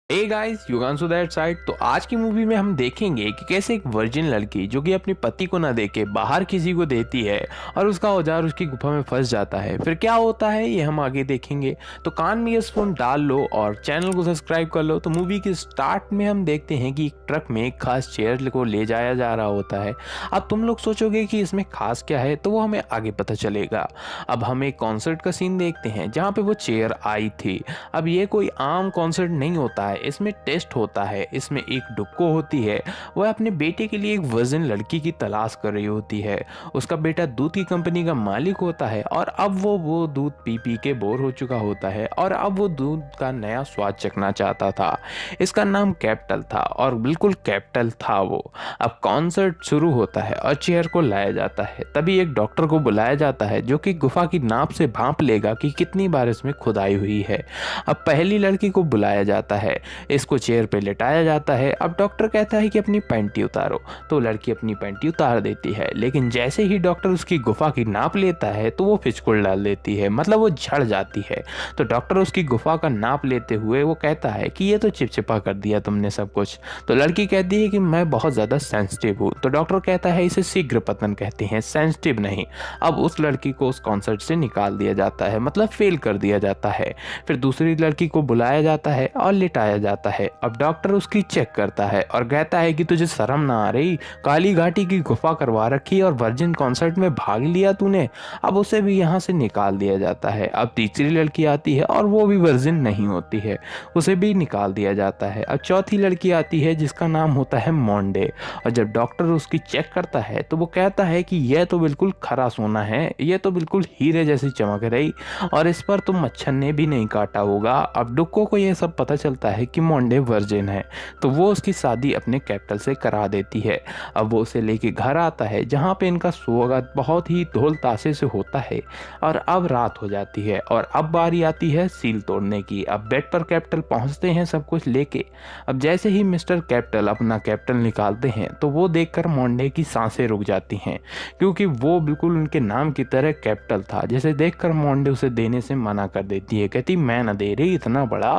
Hey guys, Yuganshu that side. तो आज की मूवी में हम देखेंगे कि कैसे एक वर्जिन लड़की जो कि अपने पति को ना देके बाहर किसी को देती है और उसका औजार उसकी गुफा में फंस जाता है। फिर क्या होता है ये हम आगे देखेंगे। तो कान में ईयरफोन डाल लो और चैनल को सब्सक्राइब कर लो। तो मूवी के स्टार्ट में हम देखते हैं कि एक ट्रक में एक खास चेयर को ले जाया जा रहा होता है। अब तुम लोग सोचोगे कि इसमें खास क्या है, तो वो हमें आगे पता चलेगा। अब हम एक कॉन्सर्ट का सीन देखते हैं जहाँ पे वो चेयर आई थी। अब ये कोई आम कॉन्सर्ट नहीं होता है, इसमें टेस्ट होता है। इसमें एक डुक्को होती है, वह अपने बेटे के लिए एक वर्जिन लड़की की तलाश कर रही होती है। उसका बेटा दूध की कंपनी का मालिक होता है और अब वो दूध पी पी के बोर हो चुका होता है और अब वो दूध का नया स्वाद चखना चाहता था। इसका नाम कैपिटल था और बिल्कुल कैपिटल था वो। अब कॉन्सर्ट शुरू होता है और चेयर को लाया जाता है। तभी एक डॉक्टर को बुलाया जाता है जो कि गुफा की नाप से भांप लेगा कि कितनी बार इसमें खुदाई हुई है। अब पहली लड़की को बुलाया जाता है, इसको चेयर पे लेटाया जाता है। अब डॉक्टर कहता है कि अपनी पैंटी उतारो, तो लड़की अपनी पैंटी उतार देती है। लेकिन जैसे ही डॉक्टर उसकी गुफा की नाप लेता है तो वो फिचकुल डाल देती है, मतलब वो झड़ जाती है। तो डॉक्टर उसकी गुफा का नाप लेते हुए वो कहता है कि ये तो चिपचिपा कर दिया तुमने सब कुछ। तो लड़की कहती है कि मैं बहुत ज़्यादा सेंसिटिव हूँ। तो डॉक्टर कहता है इसे शीघ्र पतन कहते हैं, सेंसिटिव नहीं। अब उस लड़की को उस कॉन्सर्ट से निकाल दिया जाता है, मतलब फेल कर दिया जाता है। फिर दूसरी लड़की को बुलाया जाता है और लिटाया जाता है। अब डॉक्टर उसकी चेक करता है और कहता है कि तुझे शर्म ना आ रही, काली घाटी की गुफा करवा रखी और वर्जिन कॉन्सर्ट में भाग लिया तूने। अब उसे भी यहाँ से निकाल दिया जाता है। अब तीसरी लड़की आती है और वो भी वर्जिन नहीं होती है, उसे भी निकाल दिया जाता है। अब चौथी लड़की आती है जिसका नाम होता है मोंडे। और जब डॉक्टर उसकी चेक करता है तो वो कहता है कि यह तो बिल्कुल खरा सोना है, यह तो बिल्कुल हीरे जैसी चमक रही और इस पर तो मच्छर ने भी नहीं काटा होगा। अब डुक्को को यह सब पता चलता है कि मोंडे वर्जिन है, तो वो उसकी शादी अपने कैपिटल से करा देती है। अब वो उसे लेके घर आता है जहाँ पे इनका स्वागत बहुत ही ढोल ताशे से होता है। और अब रात हो जाती है और अब बारी आती है सील तोड़ने की। अब बेड पर कैपिटल पहुँचते हैं सब कुछ लेके। अब जैसे ही मिस्टर कैपिटल अपना कैपिटल निकालते हैं तो वो देखकर मोंडे की सांसें रुक जाती हैं, क्योंकि वो बिल्कुल उनके नाम की तरह कैपिटल था। जैसे देखकर मोंडे उसे देने से मना कर देती है, कहती मैं ना दे रही इतना बड़ा।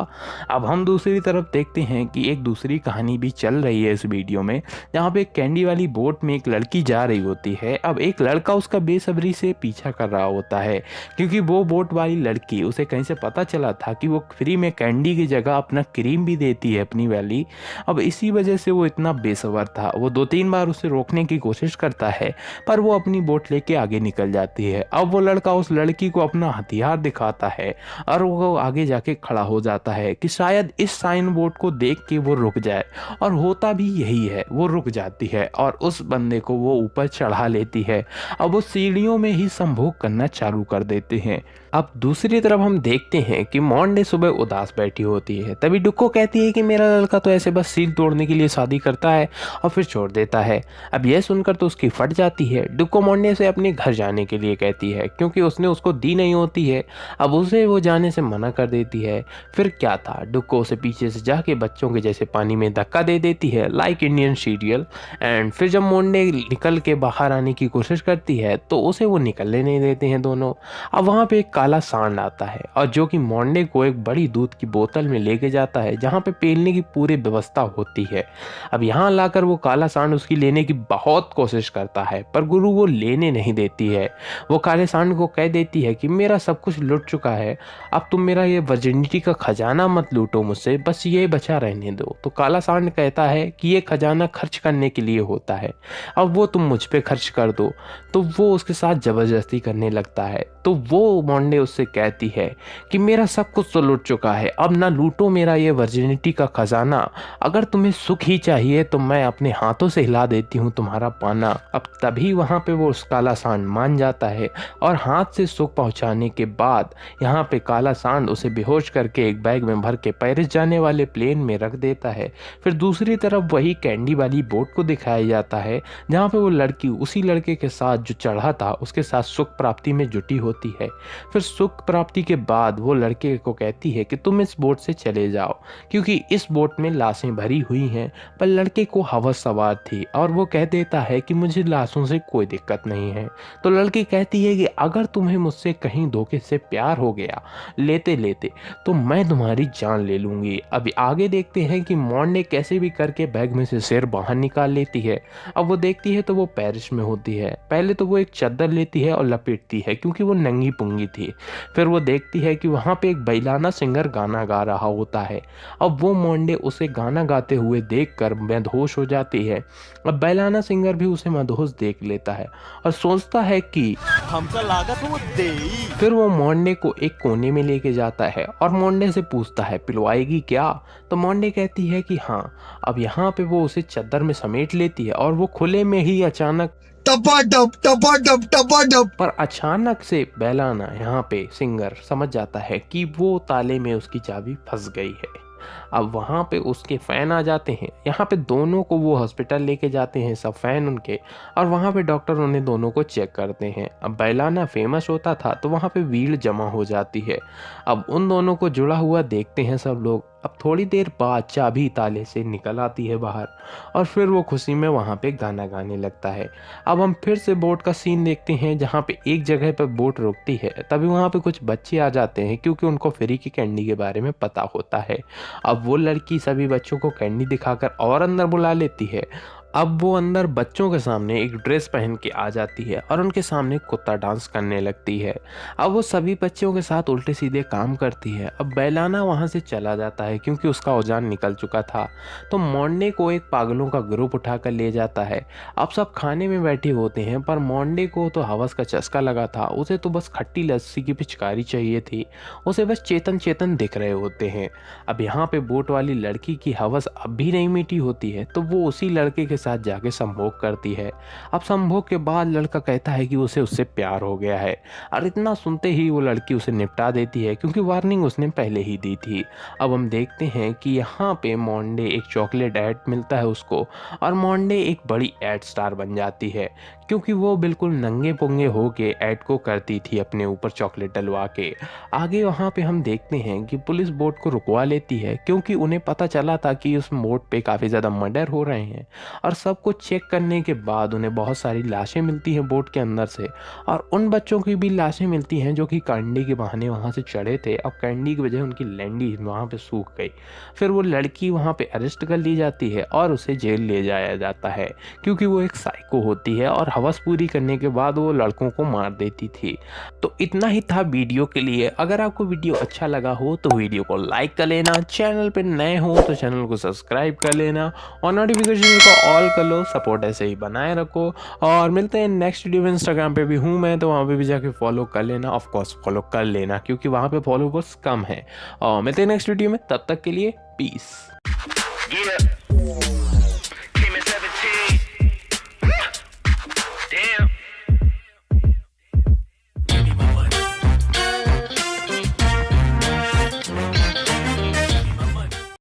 अब हम दूसरी तरफ देखते हैं कि एक दूसरी कहानी भी चल रही है इस वीडियो में, जहाँ पे एक कैंडी वाली बोट में एक लड़की जा रही होती है। अब एक लड़का उसका बेसब्री से पीछा कर रहा होता है, क्योंकि वो बोट वाली लड़की उसे कहीं से पता चला था कि वो फ्री में कैंडी की जगह अपना क्रीम भी देती है अपनी वाली। अब इसी वजह से वो इतना बेसब्र था। वो 2-3 बार उसे रोकने की कोशिश करता है पर वो अपनी बोट लेके आगे निकल जाती है। अब वो लड़का उस लड़की को अपना हथियार दिखाता है और वो आगे जाके खड़ा हो जाता है कि शायद इस साइन बोर्ड को देख के वो रुक जाए। और होता भी यही है, वो रुक जाती है और उस बंदे को वो ऊपर चढ़ा लेती है। अब वो सीढ़ियों में ही संभोग करना चालू कर देते हैं। अब दूसरी तरफ हम देखते हैं कि मोंडे सुबह उदास बैठी होती है। तभी डुक्को कहती है कि मेरा लड़का तो ऐसे बस सील तोड़ने के लिए शादी करता है और फिर छोड़ देता है। अब यह सुनकर तो उसकी फट जाती है। डुक्को मोंडे से अपने घर जाने के लिए कहती है, क्योंकि उसने उसको दी नहीं होती है। अब उसे वो जाने से मना कर देती है। फिर क्या था, डुक्को उसे पीछे से जाके बच्चों के जैसे पानी में धक्का दे देती है, लाइक इंडियन सीरियल। एंड फिर जब मोंडे निकल के बाहर आने की कोशिश करती है तो उसे वो निकलने नहीं देते हैं दोनों। अब वहाँ पे एक काला सांड आता है और जो कि मोंडे को एक बड़ी दूध की बोतल में लेके जाता है जहाँ पे पीने की पूरी व्यवस्था होती है। अब यहाँ लाकर वो काला सांड उसकी लेने की बहुत कोशिश करता है पर गुरु वो लेने नहीं देती है। वो काले सांड को कह देती है कि मेरा सब कुछ लुट चुका है, अब तुम मेरा ये वर्जिनिटी का खजाना मत लूटो मुझसे, बस ये बचा रहने दो। तो काला सांड कहता है कि ये खजाना खर्च करने के लिए होता है, अब वो तुम मुझ पे खर्च कर दो। तो वो उसके साथ जबरदस्ती करने लगता है। तो वो मोंडे उससे कहती है कि मेरा सब कुछ तो लूट चुका है, अब ना लूटो मेरा ये वर्जिनिटी का खजाना। अगर तुम्हें सुख ही चाहिए तो मैं अपने हाथों से हिला देती हूँ तुम्हारा पाना। अब तभी वहाँ पे वो उस काला सांड मान जाता है और हाथ से सुख पहुँचाने के बाद यहाँ पे काला सांड उसे बेहोश करके एक बैग में भर के पेरिस जाने वाले प्लेन में रख देता है। फिर दूसरी तरफ वही कैंडी वाली बोट को दिखाया जाता है जहाँ पे वो लड़की उसी लड़के के साथ जो चढ़ा था उसके साथ सुख प्राप्ति में जुटी होती है। फिर फिर सुख प्राप्ति के बाद वो लड़के को कहती है कि तुम इस बोट से चले जाओ क्योंकि इस बोट में लाशें भरी हुई हैं। पर लड़के को हवस सवार थी और वो कह देता है कि मुझे लाशों से कोई दिक्कत नहीं है। तो लड़की कहती है कि अगर तुम्हें मुझसे कहीं धोखे से प्यार हो गया लेते लेते तो मैं तुम्हारी जान ले लूँगी। अभी आगे देखते हैं कि मॉन्डे कैसे भी करके बैग में से सिर बाहर निकाल लेती है। अब वो देखती है तो वो पेरिस में होती है। पहले तो वो एक चादर लेती है और लपेटती है क्योंकि वो नंगी पुंगी थी। फिर वो देखती है कि वहाँ पे एक बैलाना सिंगर गाना गा रहा होता है। अब वो मॉन्डे उसे गाना गाते हुए देखकर मदहोश हो जाती है। अब बैलाना सिंगर भी उसे मदहोश देख लेता है और सोचता है कि हमका लागत वो देई। फिर वो मॉन्डे को एक कोने में लेके जाता है और मॉन्डे से पूछता है पिलवाएगी क्या। तो मॉन्डे कहती है कि हाँ। अब यहाँ पे वो उसे चादर में समेट लेती है और वो खुले में ही अचानक टपा पर अचानक से बैलाना यहाँ पे सिंगर समझ जाता है कि वो ताले में उसकी चाबी फंस गई है। अब वहाँ पे उसके फ़ैन आ जाते हैं। यहाँ पे दोनों को वो हॉस्पिटल लेके जाते हैं सब फ़ैन उनके, और वहाँ पे डॉक्टर उन्हें दोनों को चेक करते हैं। अब बैलाना फेमस होता था तो वहाँ पे भीड़ जमा हो जाती है। अब उन दोनों को जुड़ा हुआ देखते हैं सब लोग। अब थोड़ी देर बाद चाबी ताले से निकल आती है बाहर और फिर वो खुशी में वहाँ पे गाना गाने लगता है। अब हम फिर से बोट का सीन देखते हैं जहाँ पे एक जगह पर बोट रुकती है। तभी वहाँ पे कुछ बच्चे आ जाते हैं क्योंकि उनको फ्री की कैंडी के बारे में पता होता है। अब वो लड़की सभी बच्चों को कैंडी दिखाकर और अंदर बुला लेती है। अब वो अंदर बच्चों के सामने एक ड्रेस पहन के आ जाती है और उनके सामने कुत्ता डांस करने लगती है। अब वो सभी बच्चों के साथ उल्टे सीधे काम करती है। अब बैलाना वहाँ से चला जाता है क्योंकि उसका औजान निकल चुका था। तो मोंडे को एक पागलों का ग्रुप उठाकर ले जाता है। अब सब खाने में बैठे होते हैं पर मोंडे को तो हवस का चस्का लगा था। उसे तो बस खट्टी लस्सी की पिचकारी चाहिए थी। उसे बस चेतन चेतन दिख रहे होते हैं। अब यहाँ पे बोट वाली लड़की की हवस अब भी नहीं मिटी होती है तो वो उसी लड़के के साथ जाके संभोग करती है। अब संभोग के बाद लड़का कहता है कि उसे उससे प्यार हो गया है और इतना सुनते ही वो लड़की उसे निपटा देती है क्योंकि वार्निंग उसने पहले ही दी थी। अब हम देखते हैं कि यहाँ पे मोंडे एक चॉकलेट ऐड मिलता है उसको और मोंडे एक बड़ी ऐड स्टार बन जाती है क्योंकि वो बिल्कुल नंगे पुंगे होके ऐड को करती थी अपने ऊपर चॉकलेट डलवा के। आगे वहाँ पे हम देखते हैं कि पुलिस बोट को रुकवा लेती है क्योंकि उन्हें पता चला था कि उस बोट पे काफ़ी ज़्यादा मर्डर हो रहे हैं। और सब कुछ चेक करने के बाद उन्हें बहुत सारी लाशें मिलती हैं बोट के अंदर से, और उन बच्चों की भी लाशें मिलती हैं जो कि कैंडी के बहाने वहाँ से चढ़े थे। अब कैंडी की वजह उनकी लैंडी वहाँ पे सूख गई। फिर वो लड़की वहाँ पे अरेस्ट कर ली जाती है और उसे जेल ले जाया जाता है क्योंकि वो एक साइको होती है और हवस पूरी करने के बाद वो लड़कों को मार देती थी। तो इतना ही था वीडियो के लिए। अगर आपको वीडियो अच्छा लगा हो तो वीडियो को लाइक कर लेना, चैनल पे नए हो तो चैनल को सब्सक्राइब कर लेना और नोटिफिकेशन को ऑल कर लो। सपोर्ट ऐसे ही बनाए रखो और मिलते हैं नेक्स्ट वीडियो में। इंस्टाग्राम पे भी हूँ मैं तो वहाँ पे भी जाके फॉलो कर लेना। ऑफ कोर्स फॉलो कर लेना क्योंकि वहाँ पे फॉलोवर्स कम है। और मिलते हैं नेक्स्ट वीडियो में, तब तक के लिए पीस।